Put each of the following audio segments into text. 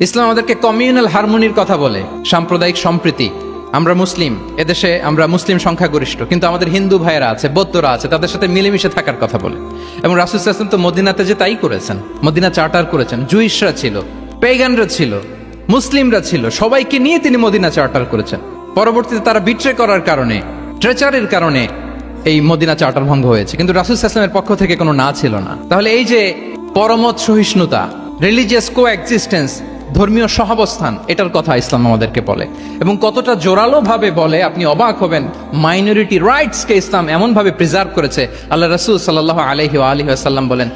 ইসলাম আমাদেরকে কমিউনাল হারমোনির কথা বলে, সাম্প্রদায়িক সম্প্রীতি। আমরা মুসলিম, এদেশে আমরা মুসলিম সংখ্যাগরিষ্ঠ, কিন্তু আমাদের হিন্দু ভাইয়েরা আছে, বৌদ্ধরা আছে, তাদের সাথে মিলেমিশে থাকার কথা বলে। এবং রাসূল সাল্লাল্লাহু আলাইহি ওয়াসাল্লাম তো মদিনাতে যে তাই করেছেন, মদিনা চার্টার করেছেন। জুইশরা ছিল, পেগানরা ছিল, মুসলিমরা ছিল, সবাইকে নিয়ে তিনি মদিনা চার্টার করেছেন। পরবর্তীতে তারা বিট্রে করার কারণে, ট্রেচারের কারণে এই মদিনা চার্টার ভঙ্গ হয়েছে, কিন্তু রাসূল সাল্লাল্লাহু আলাইহি ওয়াসাল্লামের পক্ষ থেকে কোনো না ছিল না। তাহলে এই যে পরমত সহিষ্ণুতা, রিলিজিয়াস কো এক্সিস্টেন্স, ধর্মীয় সহাবস্থান, এটার কথা ইসলাম আমাদেরকে বলে। এবং কতটা জোরালো ভাবে বলে আপনি অবাক হবেন। মাইনরিটি রাইটসকে ইসলাম এমন ভাবে প্রিজার্ভ করেছে। আল্লাহ রাসূল সাল্লাল্লাহু আলাইহি ওয়াসাল্লাম বলেন,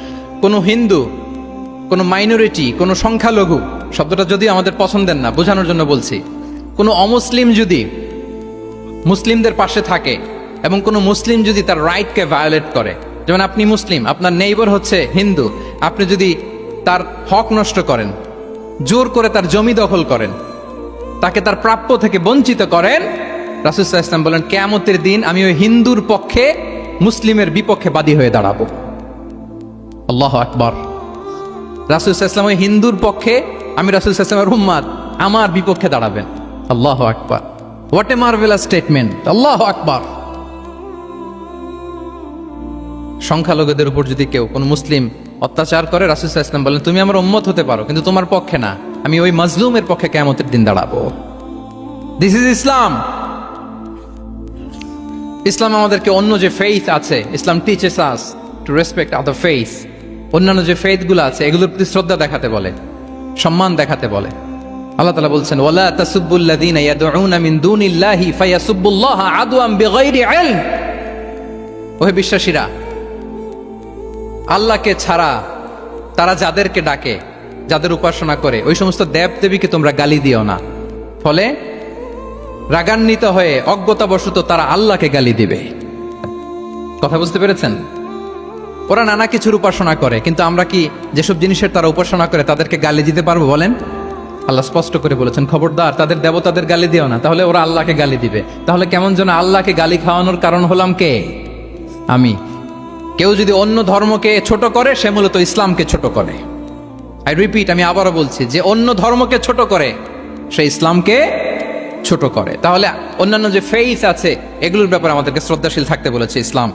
কোনো হিন্দু, কোনো মাইনরিটি, কোনো সংখ্যালঘু, শব্দটা যদিও আমাদের পছন্দের না, বোঝানোর জন্য বলছি, কোনো অমুসলিম যদি মুসলিমদের পাশে থাকে এবং কোনো মুসলিম যদি তার রাইটকে ভায়োলেট করে, যেমন আপনি মুসলিম, আপনার নেইবার হচ্ছে হিন্দু, আপনি যদি তার হক নষ্ট করেন, জোর করে তার জমি দখল করেন, তাকে তার প্রাপ্য থেকে বঞ্চিত করেন, রাসূল সাল্লাল্লাহু আলাইহি ওয়াসাল্লাম বলেন কিয়ামতের দিন আমি ওই হিন্দুর পক্ষে মুসলিমের বিপক্ষে বাদী হয়ে দাঁড়াবো। আল্লাহু আকবার। রাসূল সাল্লাল্লাহু আলাইহি ওয়াসাল্লাম ওই হিন্দুর পক্ষে, আমি রাসূল সাল্লাল্লাহু আলাইহি ওয়াসাল্লামের উম্মত, আমার বিপক্ষে দাঁড়াবেন। আল্লাহু আকবার। What a marvellous statement. আল্লাহু আকবার। সংখ্যালঘুদের উপর যদি কেউ কোন মুসলিম অত্যাচার করে, রাসূল সাল্লাল্লাহু আলাইহি ওয়াসাল্লাম বলেন তুমি আমার উম্মত হতে পারো, কিন্তু তোমার পক্ষে না, আমি ওই মাজলুমের পক্ষে কিয়ামতের দিন দাঁড়াবো। দিস ইজ ইসলাম। ইসলাম আমাদেরকে অন্য যে ফেইথ আছে, Islam teaches us to respect other faith. অন্যান্য যে ফেইথ গুলো আছে এগুলোর প্রতি শ্রদ্ধা দেখাতে বলে, সম্মান দেখাতে বলে। আল্লাহ তাআলা বলছেন ওয়ালা তাসুব্বুল্লাযীনা ইয়াদউনা মিন দুনিল্লাহি ফায়াসুব্বুল্লাহা আদওয়ান বিগাইরি ইলম। ওহে বিশ্বাসীরা, আল্লাহকে ছাড়া তারা যাদেরকে ডাকে, যাদের উপাসনা করে, ওই সমস্ত দেব দেবীকে তোমরা গালি দিও না। ফলে রাগান্বিত হয়ে অজ্ঞতাবশত তারা আল্লাহকে গালি দিবে। কথা বুঝতে পেরেছেন? ওরা নানা কিছুর উপাসনা করে, কিন্তু আমরা কি যেসব জিনিসের তারা উপাসনা করে তাদেরকে গালি দিতে পারবো বলেন? আল্লাহ স্পষ্ট করে বলেছেন খবরদার তাদের দেবতাদের গালি দিও না, তাহলে ওরা আল্লাহকে গালি দিবে। তাহলে কেমন যেন আল্লাহকে গালি খাওয়ানোর কারণ হলাম কে? আমি। কেউ যদি অন্য ধর্মকে ছোট করে, সে মূলত ইসলামকে ছোট করে। আই রিপিট, আমি আবারও বলছি, যে অন্য ধর্মকে ছোট করে সে ইসলামকে ছোট করে। তাহলে অন্যান্য যে ফেইথ আছে এগুলোর ব্যাপারে আমাদেরকে শ্রদ্ধাশীল থাকতে বলেছে ইসলাম।